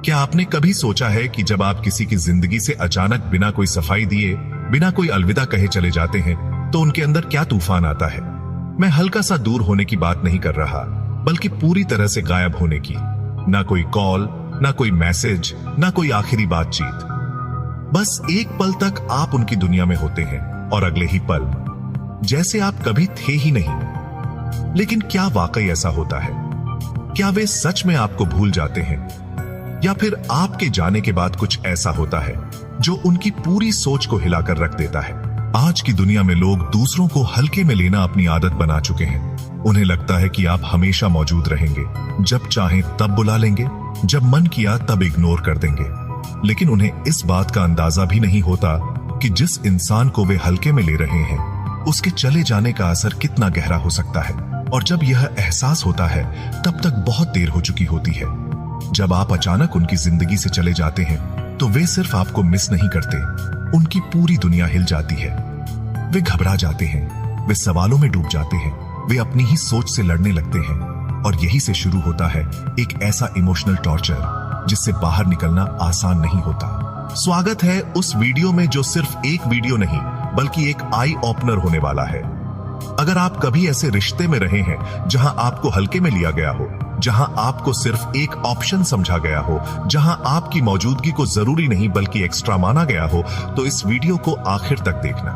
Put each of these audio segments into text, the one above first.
क्या आपने कभी सोचा है कि जब आप किसी की जिंदगी से अचानक बिना कोई सफाई दिए, बिना कोई अलविदा कहे चले जाते हैं, तो उनके अंदर क्या तूफान आता है? मैं हल्का सा दूर होने की बात नहीं कर रहा, बल्कि पूरी तरह से गायब होने की। ना कोई कॉल, ना कोई मैसेज, ना कोई आखिरी बातचीत। बस एक पल तक आप उनकी दुनिया में होते हैं और अगले ही पल जैसे आप कभी थे ही नहीं। लेकिन क्या वाकई ऐसा होता है? क्या वे सच में आपको भूल जाते हैं, या फिर आपके जाने के बाद कुछ ऐसा होता है जो उनकी पूरी सोच को हिलाकर रख देता है? आज की दुनिया में लोग दूसरों को हल्के में लेना अपनी आदत बना चुके हैं। उन्हें लगता है कि आप हमेशा मौजूद रहेंगे, जब चाहें तब बुला लेंगे, जब मन किया तब इग्नोर कर देंगे। लेकिन उन्हें इस बात का अंदाजा भी नहीं होता कि जिस इंसान को वे हल्के में ले रहे हैं, उसके चले जाने का असर कितना गहरा हो सकता है। और जब यह एहसास होता है, तब तक बहुत देर हो चुकी होती है। जब आप अचानक उनकी जिंदगी से चले जाते हैं, तो वे सिर्फ आपको मिस नहीं करते, उनकी पूरी दुनिया हिल जाती है। वे घबरा जाते हैं, वे सवालों में डूब जाते हैं, वे अपनी ही सोच से लड़ने लगते हैं। और यही से शुरू होता है एक ऐसा इमोशनल टॉर्चर जिससे बाहर निकलना आसान नहीं होता। स्वागत है उस वीडियो में जो सिर्फ एक वीडियो नहीं, बल्कि एक आई ओपनर होने वाला है। अगर आप कभी ऐसे रिश्ते में रहे हैं जहां आपको हल्के में लिया गया हो, जहां आपको सिर्फ एक ऑप्शन समझा गया हो, जहां आपकी मौजूदगी को जरूरी नहीं बल्कि एक्स्ट्रा माना गया हो, तो इस वीडियो को आखिर तक देखना,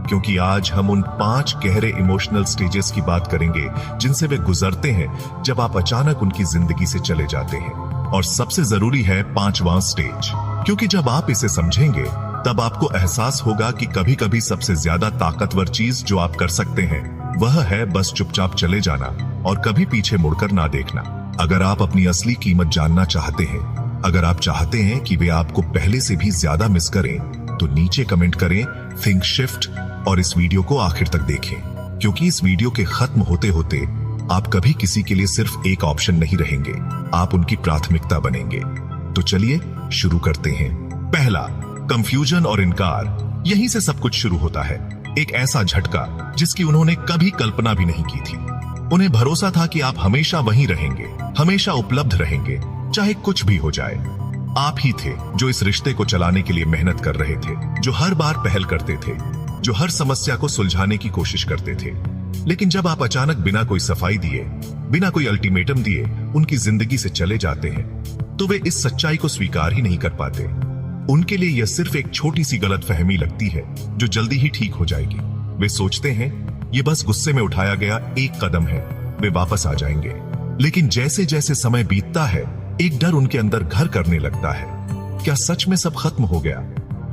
क्योंकि आज हम उन 5 गहरे इमोशनल स्टेजेस की बात करेंगे जिनसे वे गुजरते हैं जब आप अचानक उनकी जिंदगी से चले जाते हैं। और सबसे जरूरी है 5वां स्टेज, क्योंकि जब आप इसे समझेंगे तब आपको एहसास होगा कि कभी कभी सबसे ज्यादा ताकतवर चीज जो आप कर सकते हैं वह है बस चुपचाप चले जाना और कभी पीछे मुड़कर ना देखना। अगर आप अपनी असली कीमत जानना चाहते हैं, अगर आप चाहते हैं कि वे आपको पहले से भी ज्यादा मिस करें, तो नीचे कमेंट करें थिंक शिफ्ट और इस वीडियो को आखिर तक देखें, क्योंकि इस वीडियो के खत्म होते होते आप कभी किसी के लिए सिर्फ एक ऑप्शन नहीं रहेंगे, आप उनकी प्राथमिकता बनेंगे। तो चलिए शुरू करते हैं। पहला, कंफ्यूजन और इनकार। यहीं से सब कुछ शुरू होता है। एक ऐसा झटका जिसकी उन्होंने कभी कल्पना भी नहीं की थी। उन्हें भरोसा था कि आप हमेशा वहीं रहेंगे, हमेशा उपलब्ध रहेंगे, चाहे कुछ भी हो जाए। आप ही थे जो इस रिश्ते को चलाने के लिए मेहनत कर रहे थे, जो हर बार पहल करते थे, जो हर समस्या को सुलझाने की कोशिश करते थे। लेकिन जब आप अचानक बिना कोई सफाई दिए, बिना कोई अल्टीमेटम दिए उनकी जिंदगी से चले जाते हैं, तो वे इस सच्चाई को स्वीकार ही नहीं कर पाते। उनके लिए यह सिर्फ एक छोटी सी गलतफहमी लगती है जो जल्दी ही ठीक हो जाएगी। वे सोचते हैं ये बस गुस्से में उठाया गया एक कदम है, वे वापस आ जाएंगे। लेकिन जैसे जैसे समय बीतता है, एक डर उनके अंदर घर करने लगता है। क्या सच में सब खत्म हो गया?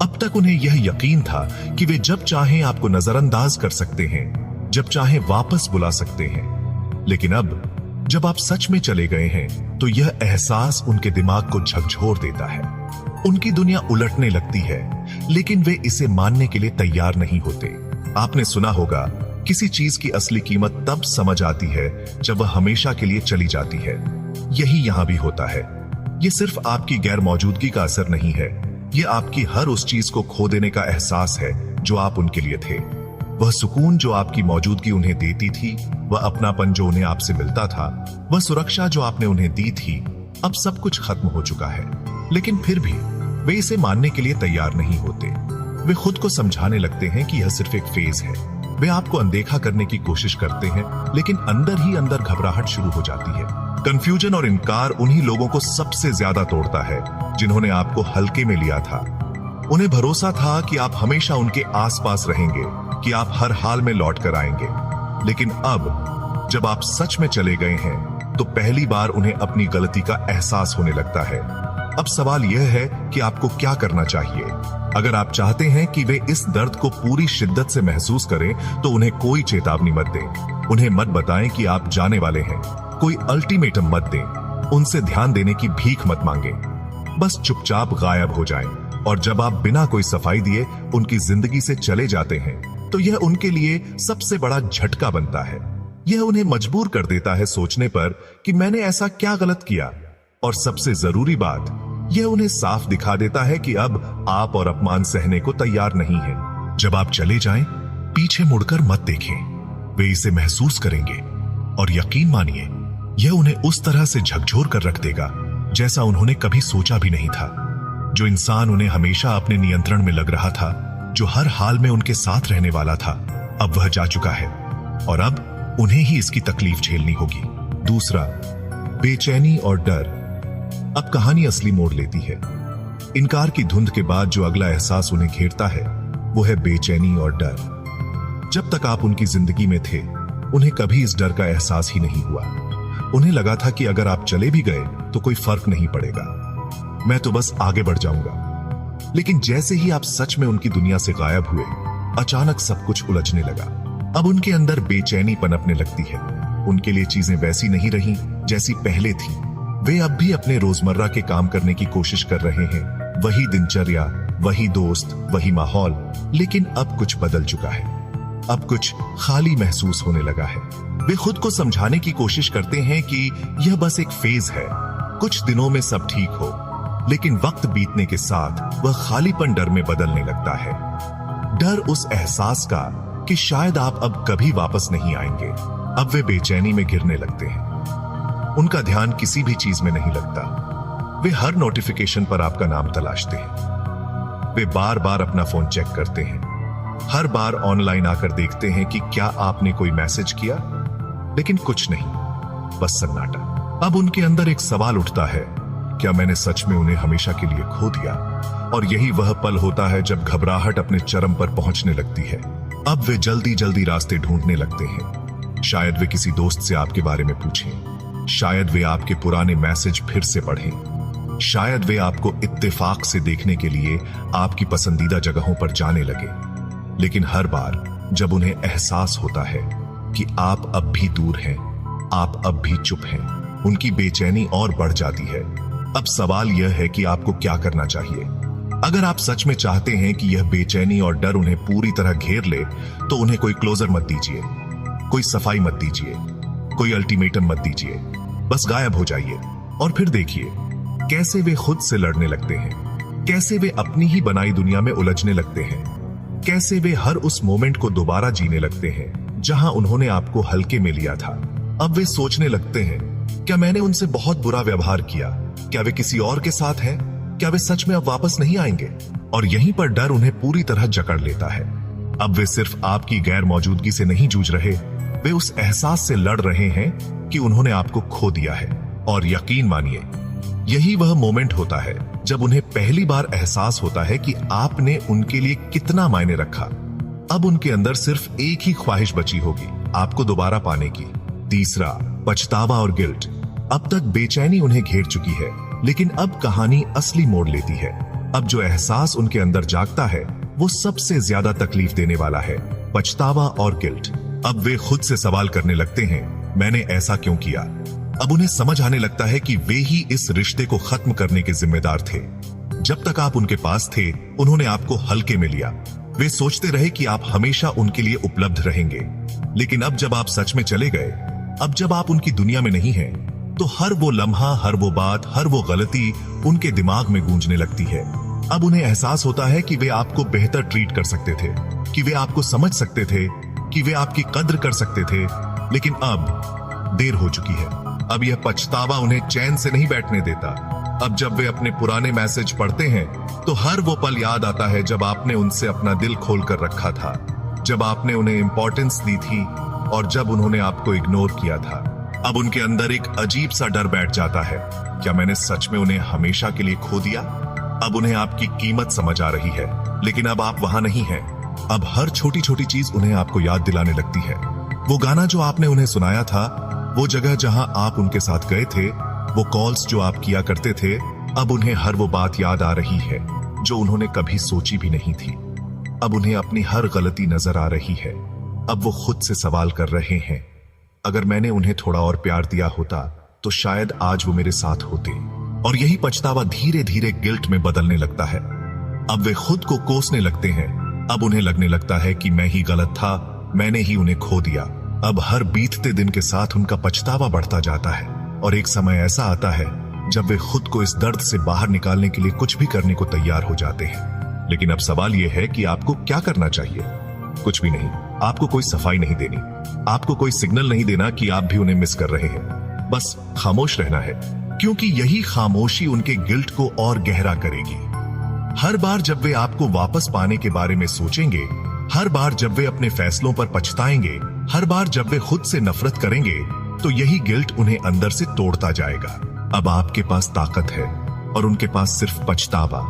अब तक उन्हें यह यकीन था कि वे जब चाहें आपको नजरअंदाज कर सकते हैं, जब चाहें वापस बुला सकते हैं। लेकिन अब जब आप सच में चले गए हैं, तो यह एहसास उनके दिमाग को झकझोर देता है। उनकी दुनिया उलटने लगती है, लेकिन वे इसे मानने के लिए तैयार नहीं होते। आपने सुना होगा, किसी चीज की असली कीमत तब समझ आती है जब वह हमेशा के लिए चली जाती है। यही यहां भी होता है। यह सिर्फ आपकी गैर मौजूदगी का असर नहीं है, यह आपकी हर उस चीज को खो देने का एहसास है जो आप उनके लिए थे। वह सुकून जो आपकी मौजूदगी उन्हें देती थी, वह अपनापन जो उन्हें आपसे मिलता था, वह सुरक्षा जो आपने उन्हें दी थी, अब सब कुछ खत्म हो चुका है। लेकिन फिर भी वे इसे मानने के लिए तैयार नहीं होते। वे खुद को समझाने लगते हैं कि यह सिर्फ एक फेज है। वे आपको अनदेखा करने की कोशिश करते हैं, लेकिन अंदर ही अंदर घबराहट शुरू हो जाती है। कंफ्यूजन और इनकार उन्हीं लोगों को सबसे ज्यादा तोड़ता है जिन्होंने आपको हल्के में लिया था। उन्हें भरोसा था कि आप हमेशा उनके आसपास रहेंगे, कि आप हर हाल में लौट कर आएंगे। लेकिन अब जब आप सच में चले गए हैं, तो पहली बार उन्हें अपनी गलती का एहसास होने लगता है। अब सवाल यह है कि आपको क्या करना चाहिए। अगर आप चाहते हैं कि वे इस दर्द को पूरी शिद्दत से महसूस करें, तो उन्हें कोई चेतावनी मत दें। उन्हें मत बताएं कि आप जाने वाले हैं। कोई अल्टीमेटम मत दें। उनसे ध्यान देने की भीख मत मांगें। बस चुपचाप गायब हो जाएं। और जब आप बिना कोई सफाई दिए उनकी जिंदगी से चले जाते हैं, तो यह उनके लिए सबसे बड़ा झटका बनता है। यह उन्हें मजबूर कर देता है सोचने पर कि मैंने ऐसा क्या गलत किया। और सबसे जरूरी बात, यह उन्हें साफ दिखा देता है कि अब आप और अपमान सहने को तैयार नहीं हैं। जब आप चले जाएं, पीछे मुड़कर मत देखें। वे इसे महसूस करेंगे और यकीन मानिए, यह उन्हें उस तरह से झकझोर कर रख देगा जैसा उन्होंने कभी सोचा भी नहीं था। जो इंसान उन्हें हमेशा अपने नियंत्रण में लग रहा था, जो हर हाल में उनके साथ रहने वाला था, अब वह जा चुका है और अब उन्हें ही इसकी तकलीफ झेलनी होगी। दूसरा, बेचैनी और डर। अब कहानी असली मोड़ लेती है। इनकार की धुंध के बाद जो अगला एहसास उन्हें घेरता है वो है बेचैनी और डर। जब तक आप उनकी जिंदगी में थे, उन्हें कभी इस डर का एहसास ही नहीं हुआ। उन्हें लगा था कि अगर आप चले भी गए तो कोई फर्क नहीं पड़ेगा, मैं तो बस आगे बढ़ जाऊंगा। लेकिन जैसे ही आप सच में उनकी दुनिया से गायब हुए, अचानक सब कुछ उलझने लगा। अब उनके अंदर बेचैनी पनपने लगती है। उनके लिए चीजें वैसी नहीं रही जैसी पहले थी। वे अब भी अपने रोजमर्रा के काम करने की कोशिश कर रहे हैं, वही दिनचर्या, वही दोस्त, वही माहौल, लेकिन अब कुछ बदल चुका है। अब कुछ खाली महसूस होने लगा है। वे खुद को समझाने की कोशिश करते हैं कि यह बस एक फेज है, कुछ दिनों में सब ठीक हो, लेकिन वक्त बीतने के साथ वह खालीपन डर में बदलने लगता है। डर उस एहसास का कि शायद आप अब कभी वापस नहीं आएंगे। अब वे बेचैनी में घिरने लगते हैं। उनका ध्यान किसी भी चीज में नहीं लगता। वे हर नोटिफिकेशन पर आपका नाम तलाशते हैं। वे बार बार अपना फोन चेक करते हैं, हर बार ऑनलाइन आकर देखते हैं कि क्या आपने कोई मैसेज किया, लेकिन कुछ नहीं, बस सन्नाटा। अब उनके अंदर एक सवाल उठता है, क्या मैंने सच में उन्हें हमेशा के लिए खो दिया? और यही वह पल होता है जब घबराहट अपने चरम पर पहुंचने लगती है। अब वे जल्दी जल्दी रास्ते ढूंढने लगते हैं। शायद वे किसी दोस्त से आपके बारे में पूछें, शायद वे आपके पुराने मैसेज फिर से पढ़ें, शायद वे आपको इत्तेफाक से देखने के लिए आपकी पसंदीदा जगहों पर जाने लगे। लेकिन हर बार जब उन्हें एहसास होता है कि आप अब भी दूर हैं, आप अब भी चुप हैं, उनकी बेचैनी और बढ़ जाती है। अब सवाल यह है कि आपको क्या करना चाहिए। अगर आप सच में चाहते हैं कि यह बेचैनी और डर उन्हें पूरी तरह घेर ले, तो उन्हें कोई क्लोजर मत दीजिए, कोई सफाई मत दीजिए, कोई अल्टीमेटम मत दीजिए। बस गायब हो जाइए और फिर देखिए कैसे वे खुद से लड़ने लगते हैं, कैसे वे अपनी ही बनाई दुनिया में उलझने लगते हैं, कैसे वे हर उस मोमेंट को दोबारा जीने लगते हैं जहां उन्होंने आपको हल्के में लिया था। अब वे सोचने लगते हैं, क्या मैंने उनसे बहुत बुरा व्यवहार किया? क्या वे किसी और के साथ हैं? क्या वे सच में अब वापस नहीं आएंगे? और यहीं पर डर उन्हें पूरी तरह जकड़ लेता है। अब वे सिर्फ आपकी गैर मौजूदगी से नहीं जूझ रहे, वे उस एहसास से लड़ रहे हैं कि उन्होंने आपको खो दिया है। और यकीन मानिए, यही वह मोमेंट होता है जब उन्हें पहली बार एहसास होता है कि आपने उनके लिए कितना मायने रखा। अब उनके अंदर सिर्फ एक ही ख्वाहिश बची होगी, आपको दोबारा पाने की। तीसरा, पछतावा और गिल्ट। अब तक बेचैनी उन्हें घेर चुकी है, लेकिन अब कहानी असली मोड़ लेती है। अब जो एहसास उनके अंदर जागता है वो सबसे ज्यादा तकलीफ देने वाला है, पछतावा और गिल्ट। अब वे खुद से सवाल करने लगते हैं, मैंने ऐसा क्यों किया? अब उन्हें समझ आने लगता है कि वे ही इस रिश्ते को खत्म करने के जिम्मेदार थे। जब तक आप उनके पास थे, उन्होंने आपको हल्के में लिया। वे सोचते रहे कि आप हमेशा उनके लिए उपलब्ध रहेंगे। लेकिन अब जब आप सच में चले गए, अब जब आप उनकी दुनिया में नहीं हैं, तो हर वो लम्हा, हर वो बात, हर वो गलती उनके दिमाग में गूंजने लगती है। अब उन्हें एहसास होता है कि वे आपको बेहतर ट्रीट कर सकते थे, कि वे आपको समझ सकते थे, कि वे आपकी कद्र कर सकते थे। लेकिन अब देर हो चुकी है। अब यह पछतावा उन्हें चैन से नहीं बैठने देता। अब जब वे अपने पुराने मैसेज पढ़ते हैं, तो हर वो पल याद आता है जब आपने उनसे अपना दिल खोल कर रखा था, जब आपने उन्हें इंपॉर्टेंस दी थी और जब उन्होंने आपको इग्नोर किया था। अब उनके अंदर एक अजीब सा डर बैठ जाता है, क्या मैंने सच में उन्हें हमेशा के लिए खो दिया? अब उन्हें आपकी कीमत समझ आ रही है, लेकिन अब आप वहां नहीं हैं। अब हर छोटी छोटी चीज उन्हें आपको याद दिलाने लगती है। वो गाना जो आपने उन्हें सुनाया था, वो जगह जहां आप उनके साथ गए थे, वो कॉल्स जो आप किया करते थे, अब उन्हें हर वो बात याद आ रही है जो उन्होंने कभी सोची भी नहीं थी। अब उन्हें अपनी हर गलती नजर आ रही है। अब वो खुद से सवाल कर रहे हैं, अगर मैंने उन्हें थोड़ा और प्यार दिया होता तो शायद आज वो मेरे साथ होते। और यही पछतावा धीरे धीरे गिल्ट में बदलने लगता है। अब वे खुद को कोसने लगते हैं। अब उन्हें लगने लगता है कि मैं ही गलत था, मैंने ही उन्हें खो दिया। अब हर बीतते दिन के साथ उनका पछतावा बढ़ता जाता है और एक समय ऐसा आता है जब वे खुद को इस दर्द से बाहर निकालने के लिए कुछ भी करने को तैयार हो जाते हैं। लेकिन अब सवाल यह है कि आपको क्या करना चाहिए? कुछ भी नहीं। आपको कोई सफाई नहीं देनी, आपको कोई सिग्नल नहीं देना कि आप भी उन्हें मिस कर रहे हैं। बस खामोश रहना है, क्योंकि यही खामोशी उनके गिल्ट को और गहरा करेगी। हर बार जब वे आपको वापस पाने के बारे में सोचेंगे, हर बार जब वे अपने फैसलों पर पछताएंगे, हर बार जब वे खुद से नफरत करेंगे, तो यही गिल्ट उन्हें अंदर से तोड़ता जाएगा। अब आपके पास ताकत है और उनके पास सिर्फ पछतावा।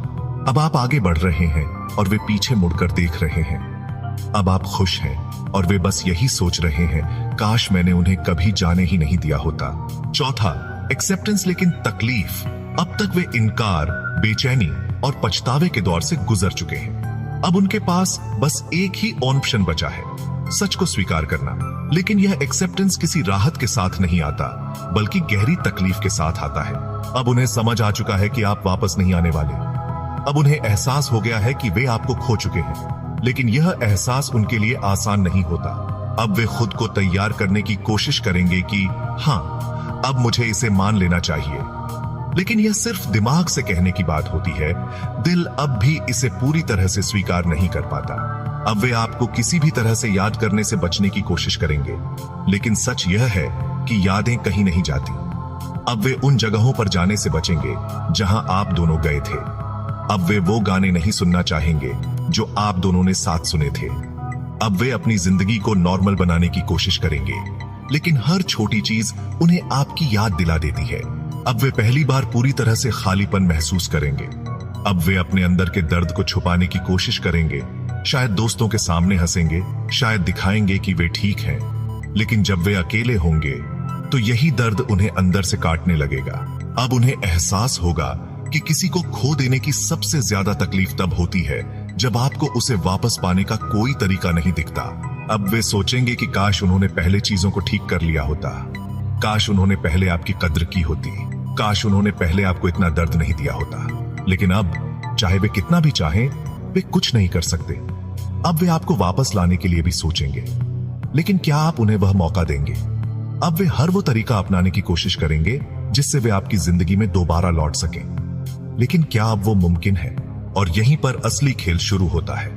अब आप आगे बढ़ रहे हैं और वे पीछे मुड़कर देख रहे हैं। अब आप खुश हैं और वे बस यही सोच रहे हैं, काश मैंने उन्हें कभी जाने ही नहीं दिया होता। चौथा, एक्सेप्टेंस। लेकिन तकलीफ, अब तक वे इनकार, बेचैनी और पछतावे के दौर से गुजर चुके हैं। अब उनके पास बस एक ही ऑप्शन बचा है, सच को स्वीकार करना। लेकिन यह एक्सेप्टेंस किसी राहत के साथ नहीं आता, बल्कि गहरी तकलीफ के साथ आता है। अब उन्हें समझ आ चुका है कि आप वापस नहीं आने वाले। अब उन्हें एहसास हो गया है कि वे आपको खो चुके हैं, लेकिन यह एहसास उनके लिए आसान नहीं होता। अब वे खुद को तैयार करने की कोशिश करेंगे कि हाँ, अब मुझे इसे मान लेना चाहिए। लेकिन यह सिर्फ दिमाग से कहने की बात होती है। दिल अब भी इसे पूरी तरह से स्वीकार नहीं कर पाता। अब वे आपको किसी भी तरह से याद करने से बचने की कोशिश करेंगे, लेकिन सच यह है कि यादें कहीं नहीं जाती। अब वे उन जगहों पर जाने से बचेंगे जहां आप दोनों गए थे। अब वे वो गाने नहीं सुनना चाहेंगे जो आप दोनों ने साथ सुने थे। अब वे अपनी जिंदगी को नॉर्मल बनाने की कोशिश करेंगे, लेकिन हर छोटी चीज उन्हें आपकी याद दिला देती है। अब वे पहली बार पूरी तरह से खालीपन महसूस करेंगे। अब वे अपने अंदर के दर्द को छुपाने की कोशिश करेंगे। शायद दोस्तों के सामने हंसेंगे, शायद दिखाएंगे कि वे ठीक हैं, लेकिन जब वे अकेले होंगे तो यही दर्द उन्हें अंदर से काटने लगेगा। अब उन्हें एहसास होगा कि किसी को खो देने की सबसे ज्यादा तकलीफ तब होती है जब आपको उसे वापस पाने का कोई तरीका नहीं दिखता। अब वे सोचेंगे कि काश उन्होंने पहले चीजों को ठीक कर लिया होता, काश उन्होंने पहले आपकी कद्र की होती, काश उन्होंने पहले आपको इतना दर्द नहीं दिया होता। लेकिन अब चाहे वे कितना भी चाहें, वे कुछ नहीं कर सकते। अब वे आपको वापस लाने के लिए भी सोचेंगे, लेकिन क्या आप उन्हें वह मौका देंगे? अब वे हर वो तरीका अपनाने की कोशिश करेंगे जिससे वे आपकी जिंदगी में दोबारा लौट सकें, लेकिन क्या अब वो मुमकिन है? और यहीं पर असली खेल शुरू होता है।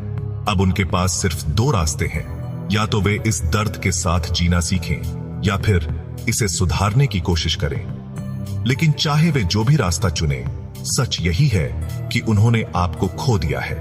अब उनके पास सिर्फ दो रास्ते हैं, या तो वे इस दर्द के साथ जीना सीखें या फिर इसे सुधारने की कोशिश करें। लेकिन चाहे वे जो भी रास्ता चुने, सच यही है कि उन्होंने आपको खो दिया है,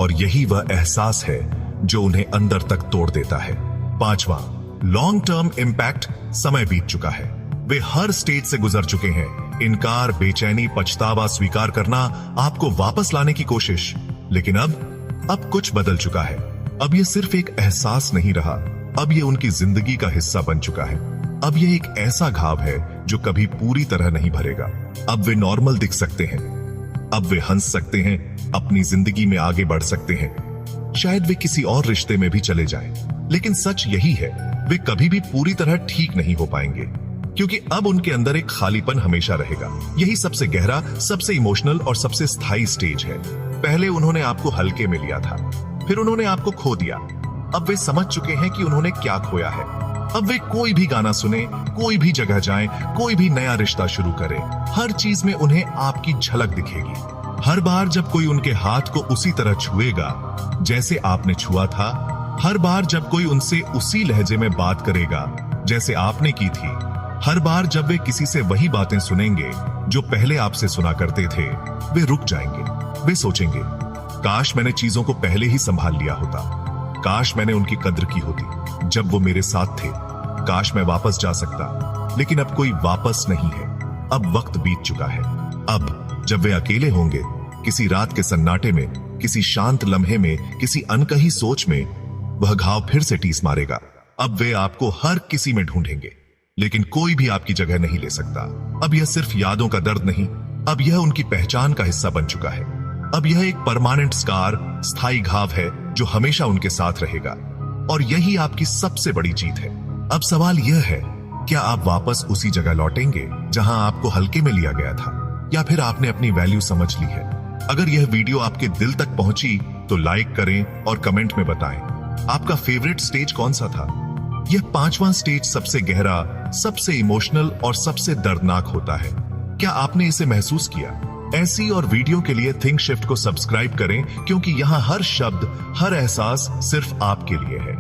और यही वह एहसास है जो उन्हें अंदर तक तोड़ देता है। पांचवा, लॉन्ग टर्म इम्पैक्ट। समय बीत चुका है, वे हर स्टेज से गुजर चुके हैं। इनकार, बेचैनी, पछतावा, स्वीकार करना, आपको वापस लाने की कोशिश। लेकिन अब कुछ बदल चुका है। अब यह सिर्फ एक एहसास नहीं रहा, अब यह उनकी जिंदगी का हिस्सा बन चुका है। अब यह एक ऐसा घाव है जो कभी पूरी तरह नहीं भरेगा। अब वे नॉर्मल दिख सकते हैं, अब वे हंस सकते हैं, अपनी जिंदगी में आगे बढ़ सकते हैं। शायद वे किसी और रिश्ते में भी चले जाएं, लेकिन सच यही है, वे कभी भी पूरी तरह ठीक नहीं हो पाएंगे, क्योंकि अब उनके अंदर एक खालीपन हमेशा रहेगा। यही सबसे गहरा, सबसे इमोशनल और सबसे स्थायी स्टेज है। पहले उन्होंने आपको हल्के में लिया था, फिर उन्होंने आपको खो दिया। अब वे समझ चुके हैं कि उन्होंने क्या खोया है। अब वे कोई भी गाना सुने, कोई भी जगह जाएं, कोई भी नया रिश्ता शुरू करें, हर चीज में उन्हें आपकी झलक दिखेगी। हर बार जब कोई उनके हाथ को उसी तरह छुएगा जैसे आपने छुआ था, हर बार जब कोई उनसे उसी लहजे में बात करेगा जैसे आपने की थी, हर बार जब वे किसी से वही बातें सुनेंगे जो पहले आपसे सुना करते थे, वे रुक जाएंगे। वे सोचेंगे, काश मैंने चीजों को पहले ही संभाल लिया होता, काश मैंने उनकी कद्र की होती जब वो मेरे साथ थे, काश मैं वापस जा सकता। लेकिन अब कोई वापस नहीं है, अब वक्त बीत चुका है। अब जब वे अकेले होंगे, किसी रात के सन्नाटे में, किसी शांत लम्हे में, किसी अनकही सोच में, वह घाव फिर से टीस मारेगा। अब वे आपको हर किसी में ढूंढेंगे, लेकिन कोई भी आपकी जगह नहीं ले सकता। अब यह सिर्फ यादों का दर्द नहीं, अब यह उनकी पहचान का हिस्सा बन चुका है। अब यह एक परमानेंट स्कार, स्थायी घाव है जो हमेशा उनके साथ रहेगा, और यही आपकी सबसे बड़ी जीत है। अब सवाल यह है, क्या आप वापस उसी जगह लौटेंगे जहां आपको हल्के में लिया गया था, या फिर आपने अपनी वैल्यू समझ ली है? अगर यह वीडियो आपके दिल तक पहुंची तो लाइक करें और कमेंट में बताएं आपका फेवरेट स्टेज कौन सा था। यह 5वां स्टेज सबसे गहरा, सबसे इमोशनल और सबसे दर्दनाक होता है। क्या आपने इसे महसूस किया? ऐसी और वीडियो के लिए थिंक शिफ्ट को सब्सक्राइब करें, क्योंकि यहाँ हर शब्द, हर एहसास सिर्फ आपके लिए है।